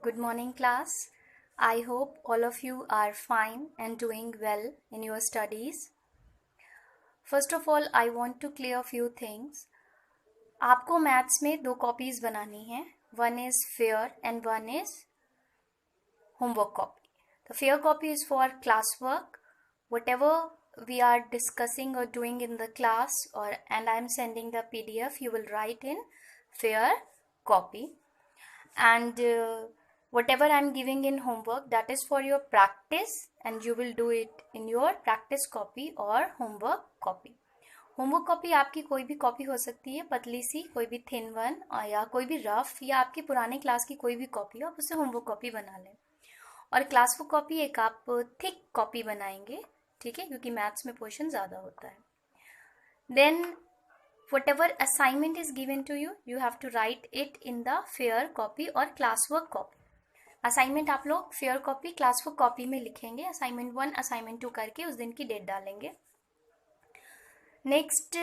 Good morning, class. I hope all of you are fine and doing well in your studies. First of all, I want to clear a few things. आपको maths में 2 copies बनानी है. One is fair and one is homework copy. The fair copy is for classwork. Whatever we are discussing or doing in the class and I am sending the PDF, you will write in fair copy. And whatever I am giving in homework, that is for your practice and you will do it in your practice copy or homework copy. Homework copy आपकी कोई भी copy हो सकती है, पतली सी, कोई भी thin one, या कोई भी रफ, या आपकी पुराने क्लास की कोई भी कॉपी हो, आप उससे होमवर्क कॉपी बना लें. और क्लास बुक कॉपी एक आप थिक कॉपी बनाएंगे, ठीक है, क्योंकि मैथ्स में पोर्शन ज़्यादा होता है. Then whatever assignment is given to you, you have to write it in the fair copy or classwork copy. Assignment आप लोग फेयर कॉपी क्लासवर्क कॉपी में लिखेंगे. असाइनमेंट 1 असाइनमेंट 2 करके उस दिन की डेट डालेंगे. नेक्स्ट,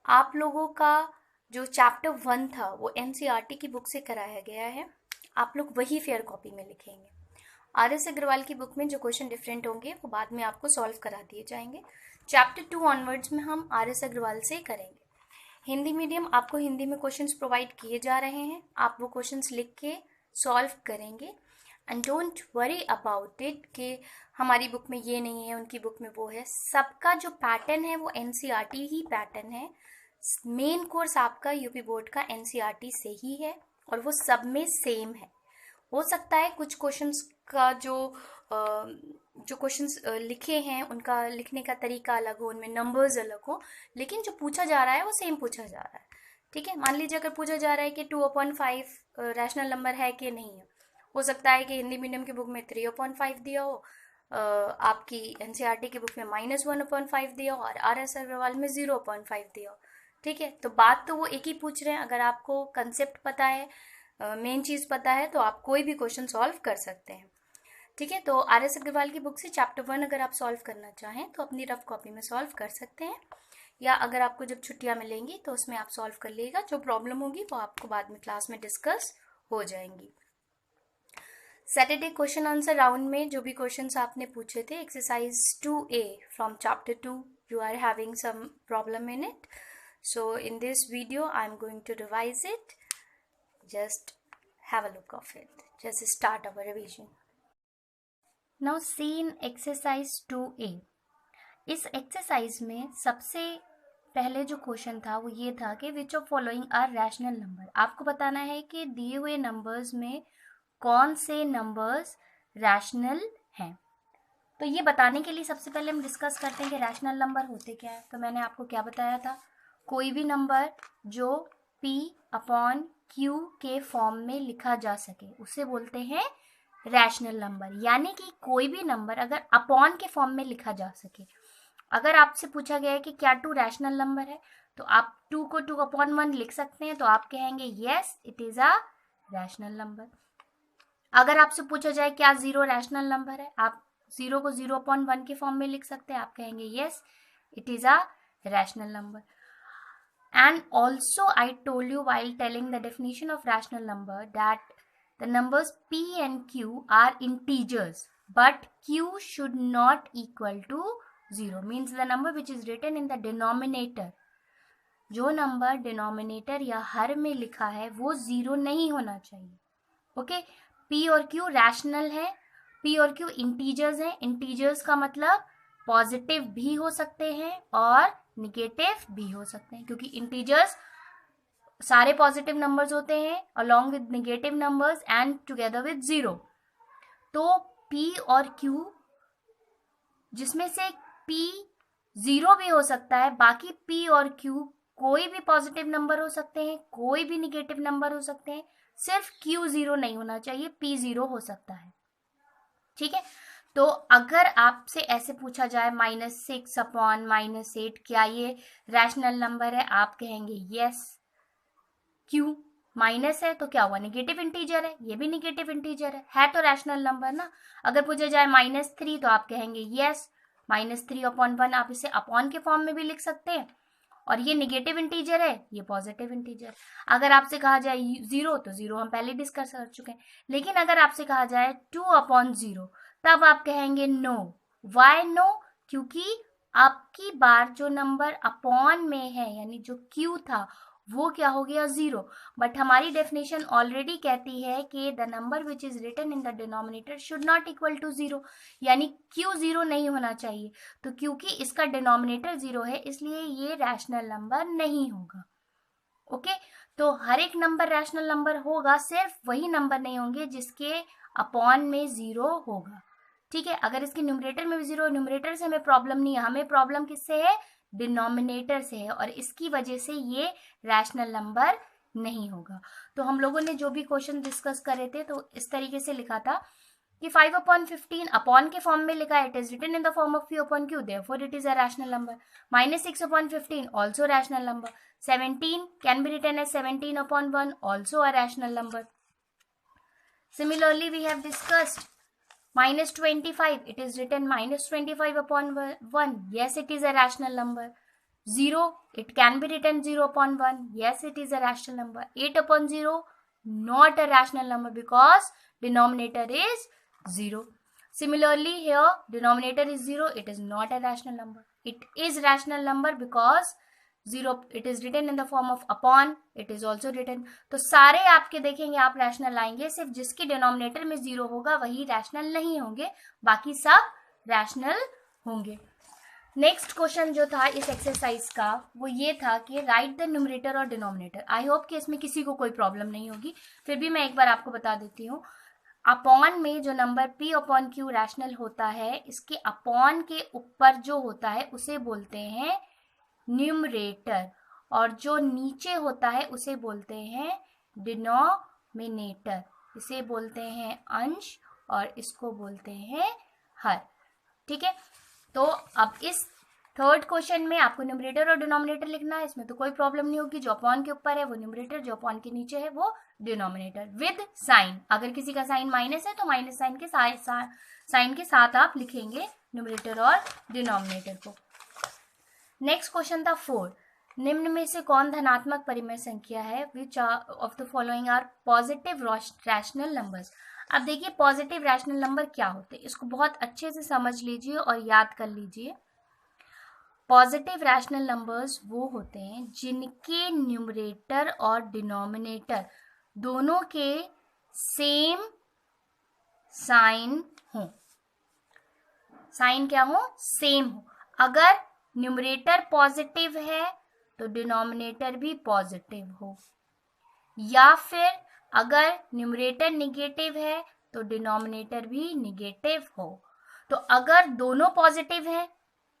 आप लोगों का जो चैप्टर 1 था वो एनसीईआरटी की बुक से कराया गया है. आप लोग वही फेयर कॉपी में लिखेंगे. आर.एस. अग्रवाल की बुक में जो क्वेश्चन डिफरेंट होंगे वो बाद में आपको सॉल्व करा दिए जाएंगे. चैप्टर 2 ऑनवर्ड्स में हम आर.एस. अग्रवाल से करेंगे. हिंदी मीडियम, आपको हिंदी में क्वेश्चंस प्रोवाइड किए जा रहे हैं. आप वो क्वेश्चंस लिख के सॉल्व करेंगे. And don't worry about it कि हमारी बुक में ये नहीं है, उनकी बुक में वो है. सबका जो पैटर्न है वो एनसीईआरटी ही पैटर्न है. मेन कोर्स आपका यूपी बोर्ड का एनसीईआरटी से ही है और वो सब में सेम है. हो सकता है कुछ क्वेश्चंस का जो क्वेश्चंस लिखे हैं उनका लिखने का तरीका अलग हो, उनमें नंबर्स अलग हो, लेकिन जो पूछा जा रहा है वो सेम पूछा जा रहा है. ठीक है, मान लीजिए अगर पूछा जा रहा है कि 2/5 रैशनल नंबर है कि नहीं है, हो सकता है कि हिंदी मीडियम की बुक में 3/5 दिया हो, आपकी एनसीईआरटी की बुक में -1/5 दिया हो और आर.एस. अग्रवाल में 0/5 दिया हो. ठीक है, तो बात तो वो एक ही पूछ रहे हैं. अगर आपको कंसेप्ट पता है, मेन चीज़ पता है, तो आप कोई भी क्वेश्चन सॉल्व कर सकते हैं. ठीक है, तो आर.एस. अग्रवाल की बुक से चैप्टर 1 अगर आप सॉल्व करना चाहें तो अपनी रफ कॉपी में सॉल्व कर सकते हैं, या अगर आपको जब छुट्टियां मिलेंगी तो उसमें आप सॉल्व कर लीजिएगा. जो प्रॉब्लम होगी वो आपको बाद में क्लास में डिस्कस हो जाएंगी. सैटरडे क्वेश्चन आंसर राउंड में जो भी क्वेश्चंस आपने पूछे थे, exercise 2A from chapter 2, you are having some problem in it. So in this video I am going to revise it. Just have a look of it. Just start our revision. Now see in exercise 2A. इस exercise में सबसे पहले जो question था वो ये था कि which of following are rational number. आपको बताना है कि दिए हुए नंबर्स में कौन से नंबर्स रैशनल हैं. तो ये बताने के लिए सबसे पहले हम डिस्कस करते हैं कि रैशनल नंबर होते क्या है. तो मैंने आपको क्या बताया था, कोई भी नंबर जो P/Q के फॉर्म में लिखा जा सके उसे बोलते हैं रैशनल नंबर. यानी कि कोई भी नंबर अगर अपॉन के फॉर्म में लिखा जा सके. अगर आपसे पूछा गया है कि क्या 2 रैशनल नंबर है, तो आप 2 को 2/1 लिख सकते हैं, तो आप कहेंगे yes it is a rational number. अगर आपसे पूछा जाए क्या 0 रैशनल नंबर है, आप 0 को 0/1 के फॉर्म में लिख सकते हैं, आप कहेंगे yes it is a rational number. And also I told you while telling the definition of rational number that the numbers P and Q are integers, but Q should not equal to 0. Means the number which is written in the denominator, जो number denominator या हर में लिखा है वो 0 नहीं होना चाहिए. Okay, P और Q रैशनल है. P और Q इंटीजर्स हैं. इंटीजर्स का मतलब पॉजिटिव भी हो सकते हैं और निगेटिव भी हो सकते हैं, क्योंकि इंटीजर्स सारे पॉजिटिव नंबर्स होते हैं along with negative numbers and together with 0. तो P और Q, जिसमें से P 0 भी हो सकता है, बाकी P और Q कोई भी पॉजिटिव नंबर हो सकते हैं, कोई भी निगेटिव नंबर हो सकते हैं. सिर्फ Q 0 नहीं होना चाहिए, P 0 हो सकता है. ठीक है, तो अगर आपसे ऐसे पूछा जाए -6/-8 क्या ये रैशनल नंबर है, आप कहेंगे यस. क्यों? माइनस है तो क्या हुआ, निगेटिव इंटीजर है, ये भी निगेटिव इंटीजर है तो रैशनल नंबर ना. अगर पूछा जाए -3 तो आप कहेंगे यस. -3/1 आप इसे अपॉन के फॉर्म में भी लिख सकते हैं और ये निगेटिव इंटीजर है, ये पॉजिटिव इंटीजर। अगर आपसे कहा जाए 0 तो 0 हम पहले डिस्कस कर चुके हैं। लेकिन अगर आपसे कहा जाए 2/0 तब आप कहेंगे नो। Why no? क्योंकि आपकी बार जो नंबर अपॉन में है यानी जो क्यू था वो क्या हो गया 0। बट हमारी डेफिनेशन ऑलरेडी कहती है कि the number which is written in the denominator should not equal to 0, यानी क्यू 0 नहीं होना चाहिए। तो क्योंकि इसका डिनोमिनेटर 0 है इसलिए ये रैशनल नंबर नहीं होगा। ओके, तो हर एक नंबर रैशनल नंबर होगा, सिर्फ वही नंबर नहीं होंगे जिसके अपॉन में 0 होगा। ठीक है, अगर इसके न्यूमरेटर में भी 0, न्यूमरेटर से हमें प्रॉब्लम नहीं है, हमें प्रॉब्लम किससे है? डिनोमिनेटर से है, और इसकी वजह से ये रैशनल नंबर नहीं होगा। तो हम लोगों ने जो भी क्वेश्चन डिस्कस करे थे तो इस तरीके से लिखा था कि 5/15 अपॉन के फॉर्म में लिखा है, it is written in the form of P/Q, therefore it is a rational number. -6/15 also rational number. 17 can be written as 17/1, also a rational number. Similarly, we have discussed -25, it is written -25/1, yes it is a rational number. 0, it can be written 0/1, yes it is a rational number. 8/0, not a rational number because denominator is 0. Similarly, here denominator is 0, it is not a rational number. It is rational number because 0, it is written in the form of upon, it is also written. तो सारे आपके देखेंगे आप rational लाएंगे, सिर्फ जिसके denominator में 0 होगा वही रैशनल नहीं होंगे, बाकी सब रैशनल होंगे। नेक्स्ट क्वेश्चन जो था इस एक्सरसाइज का वो ये था कि राइट द न्यूमरेटर और डिनोमिनेटर। आई होप कि इसमें किसी को कोई प्रॉब्लम नहीं होगी, फिर भी मैं एक बार आपको बता देती हूँ। अपॉन में जो नंबर P/Q रैशनल होता है, इसके अपॉन के ऊपर जो होता है उसे बोलते हैं न्यूमरेटर, और जो नीचे होता है उसे बोलते हैं डिनोमिनेटर। इसे बोलते हैं अंश और इसको बोलते हैं हर। ठीक है, तो अब इस थर्ड क्वेश्चन में आपको न्यूमरेटर और डिनोमिनेटर लिखना है, इसमें तो कोई प्रॉब्लम नहीं होगी। जो अपॉन के ऊपर है वो न्यूमरेटर, जो अपॉन के नीचे है वो डिनोमिनेटर, विद साइन। अगर किसी का साइन माइनस है तो माइनस साइन के साथ आप लिखेंगे न्यूमरेटर और डिनोमिनेटर को। नेक्स्ट क्वेश्चन था 4, निम्न में से कौन धनात्मक परिमेय संख्या है? Which of the following are positive rational numbers. अब देखिए पॉजिटिव रैशनल नंबर क्या होते हैं, इसको बहुत अच्छे से समझ लीजिए और याद कर लीजिए। पॉजिटिव रैशनल नंबर्स वो होते हैं जिनके न्यूमरेटर और डिनोमिनेटर दोनों के सेम साइन हो। साइन क्या हो? सेम हो। अगर न्यूमरेटर पॉजिटिव है तो डिनोमिनेटर भी पॉजिटिव हो, या फिर अगर न्यूमरेटर निगेटिव है तो डिनोमिनेटर भी निगेटिव हो। तो अगर दोनों पॉजिटिव हैं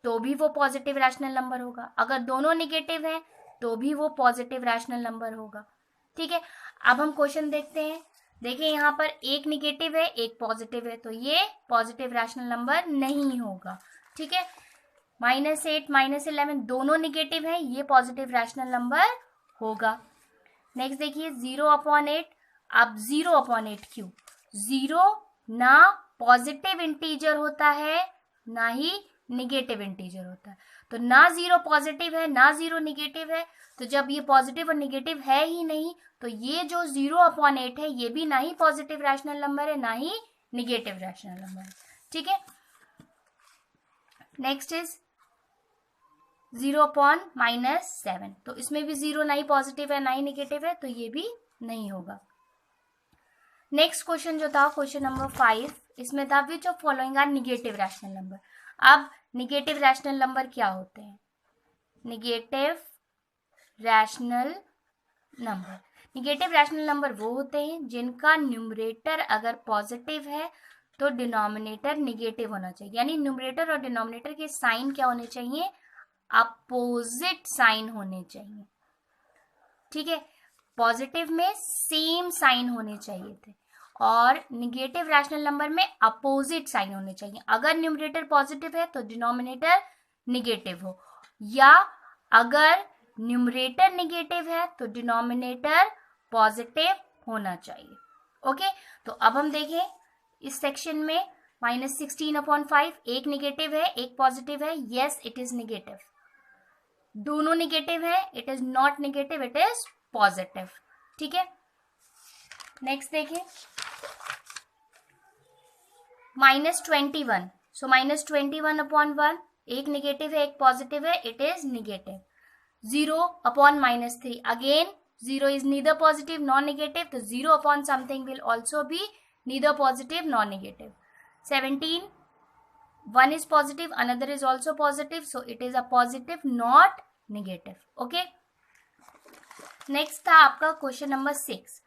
तो भी वो पॉजिटिव रैशनल नंबर होगा, अगर दोनों निगेटिव हैं तो भी वो पॉजिटिव रैशनल नंबर होगा। ठीक है, अब हम क्वेश्चन देखते हैं। देखिए यहाँ पर एक निगेटिव है एक पॉजिटिव है, तो ये पॉजिटिव रैशनल नंबर नहीं होगा। ठीक है, -8 -11 दोनों निगेटिव है, ये पॉजिटिव रैशनल नंबर होगा। नेक्स्ट देखिए 0/8, अब 0/8 क्यों? 0 ना पॉजिटिव इंटीजर होता है ना ही निगेटिव इंटीजर होता है, तो ना 0 पॉजिटिव है ना 0 निगेटिव है, तो जब ये पॉजिटिव और निगेटिव है ही नहीं तो ये जो 0/8 है ये भी ना ही पॉजिटिव रैशनल नंबर है ना ही निगेटिव रैशनल नंबर है। ठीक है, नेक्स्ट इज 0/-7, तो इसमें भी 0 ना ही पॉजिटिव है ना ही निगेटिव है, तो ये भी नहीं होगा। नेक्स्ट क्वेश्चन जो था क्वेश्चन नंबर 5, इसमें था which of following are negative rational number. अब निगेटिव रैशनल नंबर क्या होते हैं? निगेटिव रैशनल नंबर वो होते हैं जिनका न्यूमरेटर अगर पॉजिटिव है तो डिनोमिनेटर निगेटिव होना चाहिए, यानी न्यूमरेटर और डिनोमिनेटर के साइन क्या होने चाहिए? अपोजिट साइन होने चाहिए। ठीक है, पॉजिटिव में सेम साइन होने चाहिए थे और निगेटिव रैशनल नंबर में अपोजिट साइन होने चाहिए। अगर न्यूमरेटर पॉजिटिव है तो डिनोमिनेटर निगेटिव हो, या अगर न्यूमरेटर निगेटिव है तो डिनोमिनेटर पॉजिटिव होना चाहिए। ओके, तो अब हम देखें इस सेक्शन में -16/5, एक निगेटिव है एक पॉजिटिव है, यस इट इज निगेटिव। दोनों निगेटिव है, it is not negative, it is positive. ठीक है, नेक्स्ट देखिए -21। सो -21/1, एक निगेटिव है एक पॉजिटिव है, it is negative. 0/-3, again 0 is neither positive nor negative, तो 0 upon something will also be neither positive nor negative. 17, one is positive, another is also positive, so it is a positive not negative. Okay, next था आपका question number 6,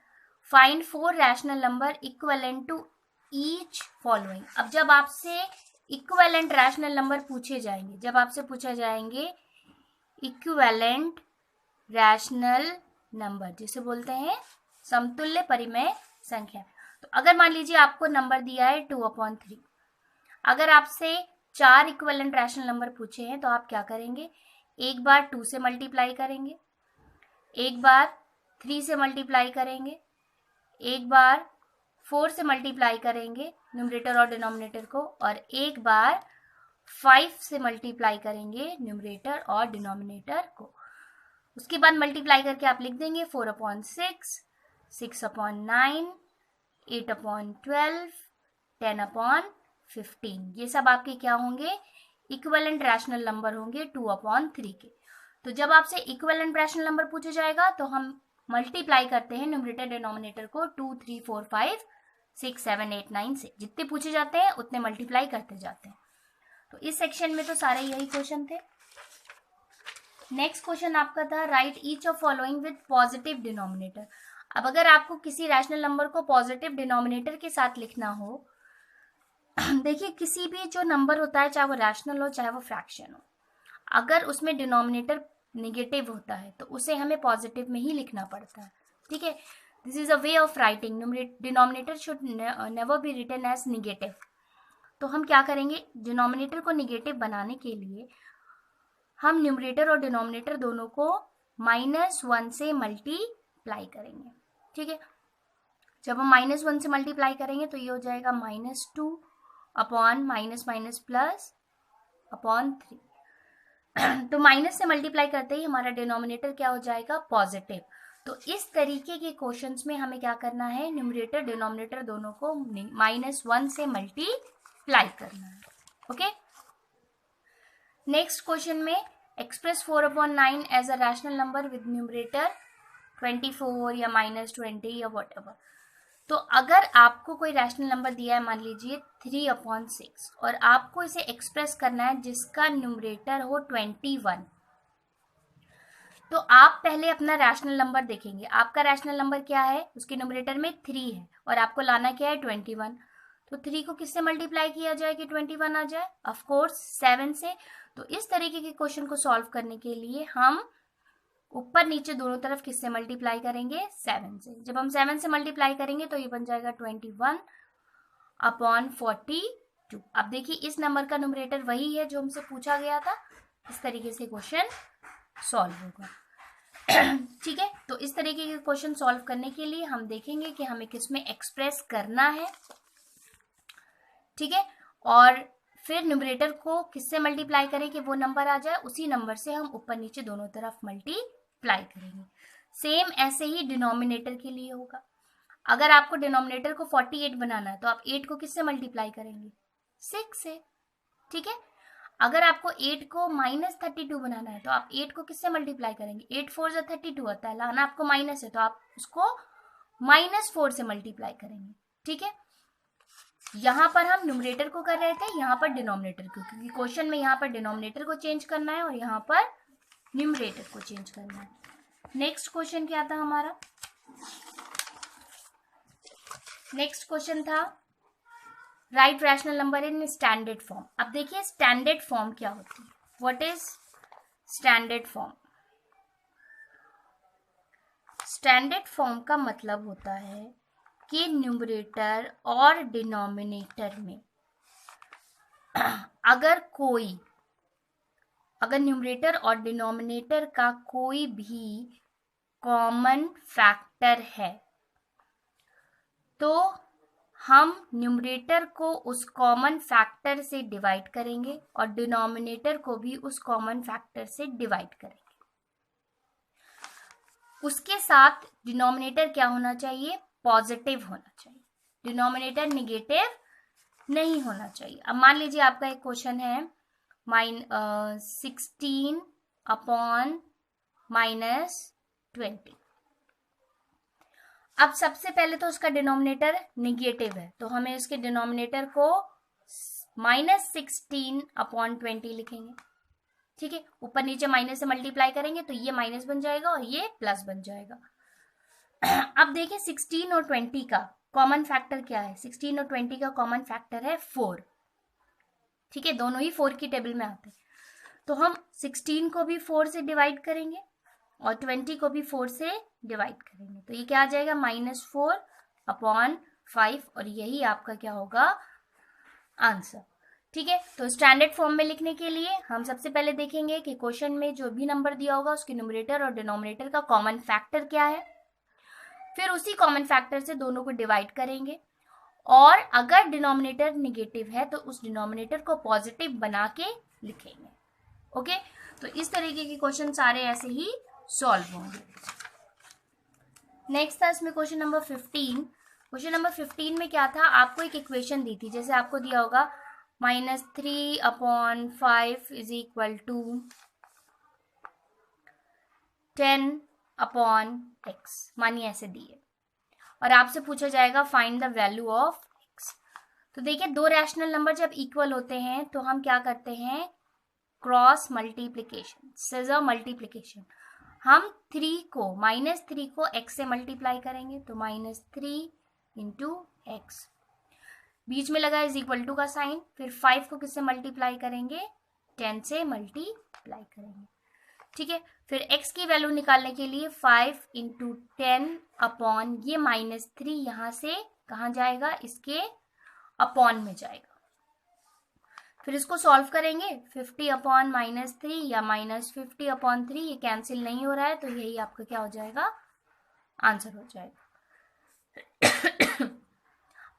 find 4 rational number equivalent to each following. अब जब आपसे equivalent rational number पूछे जाएंगे, जब आपसे पूछा जाएंगे इक्विवेलेंट रैशनल नंबर, जिसे बोलते हैं समतुल्य परिमेय संख्या, तो अगर मान लीजिए आपको नंबर दिया है 2/3, अगर आपसे 4 इक्विवेलेंट रैशनल नंबर पूछे हैं तो आप क्या करेंगे, एक बार 2 से मल्टीप्लाई करेंगे, एक बार 3 से मल्टीप्लाई करेंगे, एक बार 4 से मल्टीप्लाई करेंगे न्यूमरेटर और डिनोमिनेटर को, और एक बार 5 से मल्टीप्लाई करेंगे न्यूमरेटर और डिनोमिनेटर को। उसके बाद मल्टीप्लाई करके आप लिख देंगे 4/6, 6/9, 8/12, 10/15। ये सब आपके क्या होंगे, इक्विवेलेंट रैशनल नंबर होंगे 2/3 के। तो जब आपसे इक्विवेलेंट रैशनल नंबर पूछा जाएगा तो हम मल्टीप्लाई करते हैं न्यूमरेटर डिनोमिनेटर को 2, 3, 4, 5, 6, 7, 8, 9 से, जितने पूछे जाते हैं उतने मल्टीप्लाई करते जाते हैं। तो इस सेक्शन में तो सारे यही क्वेश्चन थे। नेक्स्ट क्वेश्चन आपका था right each of following with positive denominator. अब अगर आपको किसी रैशनल नंबर को पॉजिटिव डिनोमिनेटर के साथ लिखना हो, देखिए किसी भी जो नंबर होता है, चाहे वो रैशनल हो चाहे वो फ्रैक्शन हो, अगर उसमें डिनोमिनेटर नेगेटिव होता है तो उसे हमें पॉजिटिव में ही लिखना पड़ता है। ठीक है, this is a way of writing, denominator should never be written as negative. तो हम क्या करेंगे, डिनोमिनेटर को नेगेटिव बनाने के लिए हम न्यूमरेटर और डिनोमिनेटर दोनों को -1 से मल्टीप्लाई करेंगे। ठीक है, जब हम -1 से मल्टीप्लाई करेंगे तो ये हो जाएगा -2 अपॉन ++/3। तो माइनस से मल्टीप्लाई करते ही हमारा डिनोमिनेटर क्या हो जाएगा, पॉजिटिव। तो इस तरीके के क्वेश्चंस में हमें क्या करना है, न्यूमरेटर डिनोमिनेटर दोनों को -1 से मल्टीप्लाई करना है। ओके, नेक्स्ट क्वेश्चन में express 4/9 as a rational number with numerator 24 या -20 या व्हाटएवर। तो अगर आपको कोई रैशनल नंबर दिया है, मान लीजिए 3/6, और आपको इसे एक्सप्रेस करना है जिसका न्यूमरेटर हो 21, तो आप पहले अपना रैशनल नंबर देखेंगे। आपका रैशनल नंबर क्या है, उसके न्यूमरेटर में 3 है और आपको लाना क्या है, 21। तो 3 को किससे मल्टीप्लाई किया जाए कि 21 आ जाए, ऑफ कोर्स 7 से। तो इस तरीके के क्वेश्चन को सॉल्व करने के लिए हम ऊपर नीचे दोनों तरफ किससे मल्टीप्लाई करेंगे, 7 से। जब हम 7 से मल्टीप्लाई करेंगे तो ये बन जाएगा 21/42। अब देखिए इस नंबर का न्यूमरेटर वही है जो हमसे पूछा गया था। इस तरीके से क्वेश्चन सॉल्व होगा। ठीक है, तो इस तरीके के क्वेश्चन सॉल्व करने के लिए हम देखेंगे कि हमें किसमें एक्सप्रेस करना है। ठीक है, और फिर न्यूमरेटर को किससे मल्टीप्लाई करें कि वो नंबर आ जाए, उसी नंबर से हम ऊपर नीचे दोनों तरफ मल्टीप्लाई करेंगे। सेम ऐसे ही डिनोमिनेटर के लिए होगा। अगर आपको डिनोमिनेटर को 48 बनाना है तो आप 8 को किससे मल्टीप्लाई करेंगे, 6 से। ठीक है, अगर आपको 8 को -32 बनाना है तो आप 8 को किससे मल्टीप्लाई करेंगे, 8 4 जा 32 होता है, लाना आपको माइनस है तो आप उसको -4 से मल्टीप्लाई करेंगे। ठीक है, यहाँ पर हम न्यूमरेटर को कर रहे थे, यहाँ पर डिनोमिनेटर को, क्योंकि क्वेश्चन में यहाँ पर डिनोमिनेटर को चेंज करना है और यहाँ पर न्यूमरेटर को चेंज करना है। नेक्स्ट क्वेश्चन क्या था हमारा, नेक्स्ट क्वेश्चन था right rational number in standard form. अब देखिए स्टैंडर्ड फॉर्म क्या होती है, what is standard form. Standard form का मतलब होता है कि न्यूमरेटर और डिनोमिनेटर में अगर न्यूमरेटर और डिनोमिनेटर का कोई भी कॉमन फैक्टर है तो हम न्यूमरेटर को उस कॉमन फैक्टर से डिवाइड करेंगे और डिनोमिनेटर को भी उस कॉमन फैक्टर से डिवाइड करेंगे। उसके साथ डिनोमिनेटर क्या होना चाहिए? पॉजिटिव होना चाहिए, डिनोमिनेटर निगेटिव नहीं होना चाहिए। अब मान लीजिए आपका एक क्वेश्चन है 16 अपॉन -20। अब सबसे पहले तो उसका डिनोमिनेटर निगेटिव है, तो हमें इसके डिनोमिनेटर को -16 अपॉन 20 लिखेंगे। ठीक है, ऊपर नीचे माइनस से मल्टीप्लाई करेंगे तो ये माइनस बन जाएगा और ये प्लस बन जाएगा। अब देखिए 16 और 20 का कॉमन फैक्टर क्या है? 16 और 20 का कॉमन फैक्टर है 4। ठीक है, दोनों ही 4 की टेबल में आते हैं, तो हम 16 को भी 4 से डिवाइड करेंगे और 20 को भी 4 से डिवाइड करेंगे, तो ये क्या आ जाएगा? -4 अपॉन 5, और यही आपका क्या होगा? आंसर। ठीक है, तो स्टैंडर्ड फॉर्म में लिखने के लिए हम सबसे पहले देखेंगे कि क्वेश्चन में जो भी नंबर दिया होगा उसके न्यूमरेटर और डिनोमिनेटर का कॉमन फैक्टर क्या है। फिर उसी कॉमन फैक्टर से दोनों को डिवाइड करेंगे, और अगर डिनोमिनेटर निगेटिव है तो उस डिनोमिनेटर को पॉजिटिव बना के लिखेंगे। ओके, तो इस तरीके के क्वेश्चन सारे ऐसे ही सॉल्व होंगे। नेक्स्ट था इसमें क्वेश्चन नंबर 15। क्वेश्चन नंबर 15 में क्या था? आपको एक इक्वेशन दी थी, जैसे आपको दिया होगा -3 upon 5 is equal to 10 upon x, मानिए ऐसे दिए, और आपसे पूछा जाएगा find the value of x। तो देखिए, दो रैशनल नंबर जब इक्वल होते हैं तो हम क्या करते हैं? Cross multiplication, scissor multiplication. हम -3 को x से मल्टीप्लाई करेंगे, तो -3 इंटू एक्स, बीच में लगा इज इक्वल टू का साइन, फिर 5 को किससे मल्टीप्लाई करेंगे? 10 से मल्टीप्लाई करेंगे। ठीक है, फिर x की वैल्यू निकालने के लिए 5 इंटू 10 अपॉन ये -3 यहां से कहाँ जाएगा? इसके अपॉन में जाएगा। फिर इसको सॉल्व करेंगे, 50 अपॉन -3 या -50 अपॉन 3, ये कैंसिल नहीं हो रहा है, तो यही आपका क्या हो जाएगा? आंसर हो जाएगा।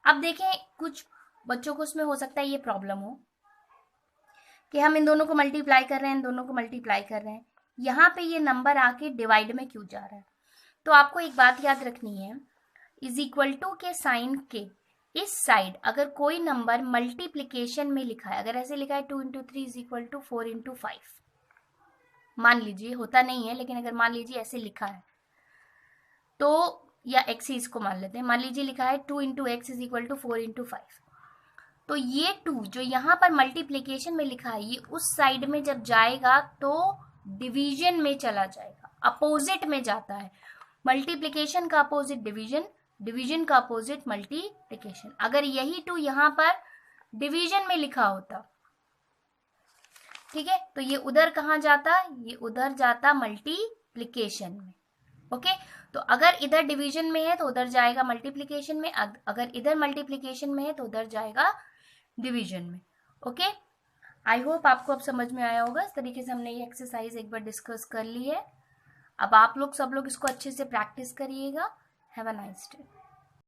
अब देखें, कुछ बच्चों को उसमें हो सकता है ये प्रॉब्लम हो कि हम इन दोनों को मल्टीप्लाई कर रहे हैं, इन दोनों को मल्टीप्लाई कर रहे हैं, यहाँ पे ये नंबर आके डिवाइड में क्यों जा रहा है? तो आपको एक बात याद रखनी है, इज इक्वल टू के साइन के इस साइड अगर कोई नंबर मल्टीप्लिकेशन में लिखा है, अगर ऐसे लिखा है 2 into 3 is equal to 4 into 5, मान लीजिए, होता नहीं है लेकिन अगर मान लीजिए ऐसे लिखा है तो, या एक्स ही इसको मान लेते हैं, मान लीजिए लिखा है 2 into x is equal to 4 into 5, तो ये 2 जो यहाँ पर मल्टीप्लिकेशन में लिखा है ये उस साइड में जब जाएगा तो डिवीजन में चला जाएगा, अपोजिट में जाता है। मल्टीप्लिकेशन का अपोजिट डिवीजन, डिवीजन का अपोजिट मल्टीप्लिकेशन। अगर यही 2 यहाँ पर डिवीजन में लिखा होता, ठीक है, तो ये उधर कहाँ जाता? ये उधर जाता मल्टीप्लिकेशन में। ओके, तो अगर इधर डिवीजन में है तो उधर जाएगा मल्टीप्लिकेशन में, अगर इधर मल्टीप्लिकेशन में है तो उधर जाएगा डिवीजन में। ओके, आई होप आपको अब समझ में आया होगा। इस तरीके से हमने ये एक्सरसाइज एक बार डिस्कस कर ली है। अब आप लोग सब लोग इसको अच्छे से प्रैक्टिस करिएगा। Have a nice day.